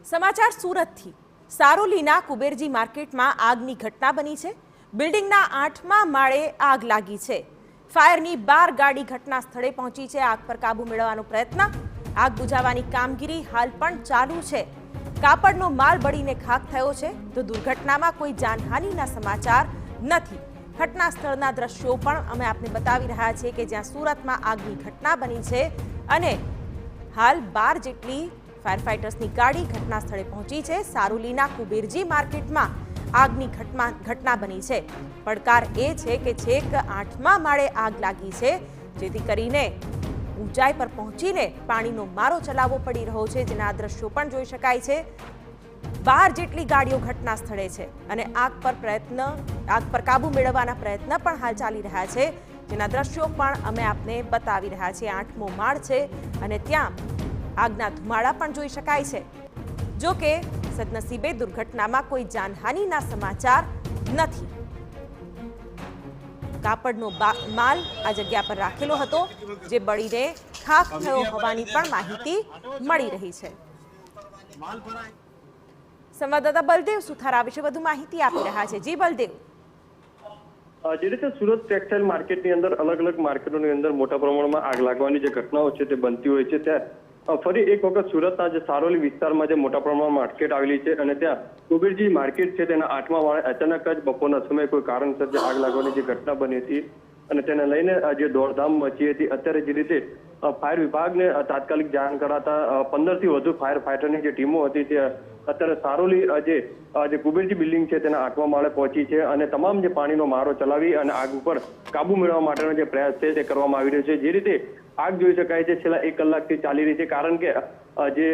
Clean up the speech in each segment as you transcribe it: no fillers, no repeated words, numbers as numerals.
સમાચાર સુરતથી સારોલીના કુબેરજી માર્કેટમાં આગની ઘટના બની છે। બિલ્ડિંગના 8મા માળે આગ લાગી છે। ફાયરની 12 ગાડી ઘટના સ્થળે પહોંચી છે। આગ પર કાબુ મેળવવાનો પ્રયત્ન, આગ બુઝાવવાની કામગીરી હાલ પણ ચાલુ છે। કાપડનો માલ બળીને ખાખ થયો છે તો દુર્ઘટનામાં કોઈ જાનહાનિના સમાચાર નથી। ઘટના સ્થળના દ્રશ્યો પણ અમે આપને બતાવી રહ્યા છીએ કે જ્યાં સુરતમાં આગની ઘટના બની છે અને હાલ 12 જેટલી ફાયર ફાઇટર્સની ગાડી ઘટના સ્થળે પહોંચી છે। સારોલીના કુબેરજી માર્કેટમાં આગની ઘટના બની છે। પડકાર એ છે કે છેક 8મા માળે આગ લાગી છે, જેથી કરીને ઊંચાઈ પર પહોંચીને પાણીનો મારો ચલાવવો પડી રહ્યો છે, જેના દ્રશ્યો પણ જોઈ શકાય છે। 12 જેટલી ગાડીઓ ઘટના સ્થળે છે અને આગ પર કાબુ મેળવવાના પ્રયત્ન પણ હાલ ચાલી રહ્યા છે, જેના દ્રશ્યો પણ અમે આપને બતાવી રહ્યા છીએ। 8મો માળ છે અને ત્યાં આગના ધુમાડા પણ જોઈ શકાય છે। જો કે સદનસીબે દુર્ઘટનામાં કોઈ જાનહાનિના સમાચાર નથી। કાપડનો માલ આ જગ્યા પર રાખેલો હતો, જે બળીને ખાખ થયો હોવાની પણ માહિતી મળી રહી છે। સંવાદદાતા બલદેવ સુથાર વિશે વધુ માહિતી આપી રહ્યા છે। જી બલદેવ। જે રીતે સુરત ટેક્સટાઇલ માર્કેટની અંદર અલગ અલગ માર્કેટોની અંદર મોટા પ્રમાણમાં આગ લાગવાની જે ઘટનાઓ છે તે બનતી હોય છે, ત્યાં ફરી એક વખત સુરતના જે સારોલી વિસ્તારમાં જે મોટા પ્રમાણમાં માર્કેટ આવેલી છે અને ત્યાં કુબેરજી માર્કેટ છે તેના 8મા માળે અચાનક જ બપોરના સમયે કોઈ કારણસર જે આગ લાગવાની જે ઘટના બની હતી અને તેને લઈને જે દોડધામ મચી હતી। અત્યારે જે રીતે ફાયર વિભાગને તાત્કાલિક જાણ કરાતા 15થી વધુ ફાયર ફાઇટરની જે ટીમો હતી તે અત્યારે સારોલી જે કુબેરજી બિલ્ડિંગ છે તેના 8મા માળે પહોંચી છે અને તમામ જે પાણીનો મારો ચલાવી અને આગ ઉપર કાબુ મેળવવા માટેનો જે પ્રયાસ છે તે કરવામાં આવી રહ્યો છે। જે રીતે આગ જોઈ શકાય છે છેલ્લા 1 કલાકથી ચાલી રહી છે, કારણ કે જે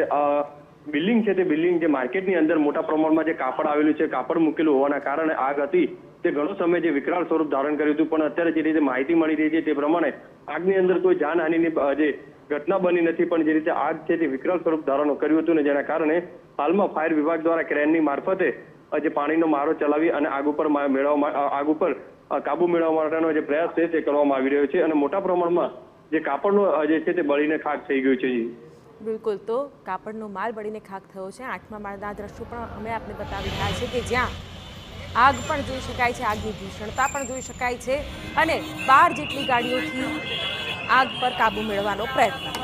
બિલ્ડિંગ છે તે બિલ્ડિંગ જે માર્કેટની અંદર મોટા પ્રમાણમાં જે કાપડ આવેલું છે, કાપડ મૂકેલું હોવાના કારણે આગ હતી તે ઘણો સમય જે વિકરાળ સ્વરૂપ ધારણ કર્યું હતું, પણ અત્યારે જે રીતે માહિતી મળી રહી છે તે પ્રમાણે આગની અંદર કોઈ જાનહાનિની જે ઘટના બની નથી, પણ જે રીતે આગ છે તે વિકરાળ સ્વરૂપ ધારણ કર્યું હતું ને જેના કારણે હાલમાં ફાયર વિભાગ દ્વારા ક્રેનની મારફતે જે પાણીનો મારો ચલાવી અને આગ ઉપર કાબુ મેળવવા માટેનો જે પ્રયાસ છે તે કરવામાં આવી રહ્યો છે અને મોટા પ્રમાણમાં જે કાપડનો જે છે તે બળીને ખાક થઈ ગયું છે। બિલકુલ, તો કાપડનો માલ બળીને ખાક થયો છે। 8મા માળના દ્રશ્યો પણ અમે આપને બતાવી રહ્યા છીએ કે જ્યાં આગ પણ જોઈ શકાય છે, આગની ભીષણતા પણ જોઈ શકાય છે અને 12 જેટલી ગાડીઓથી આગ પર કાબુ મેળવવાનો પ્રયત્ન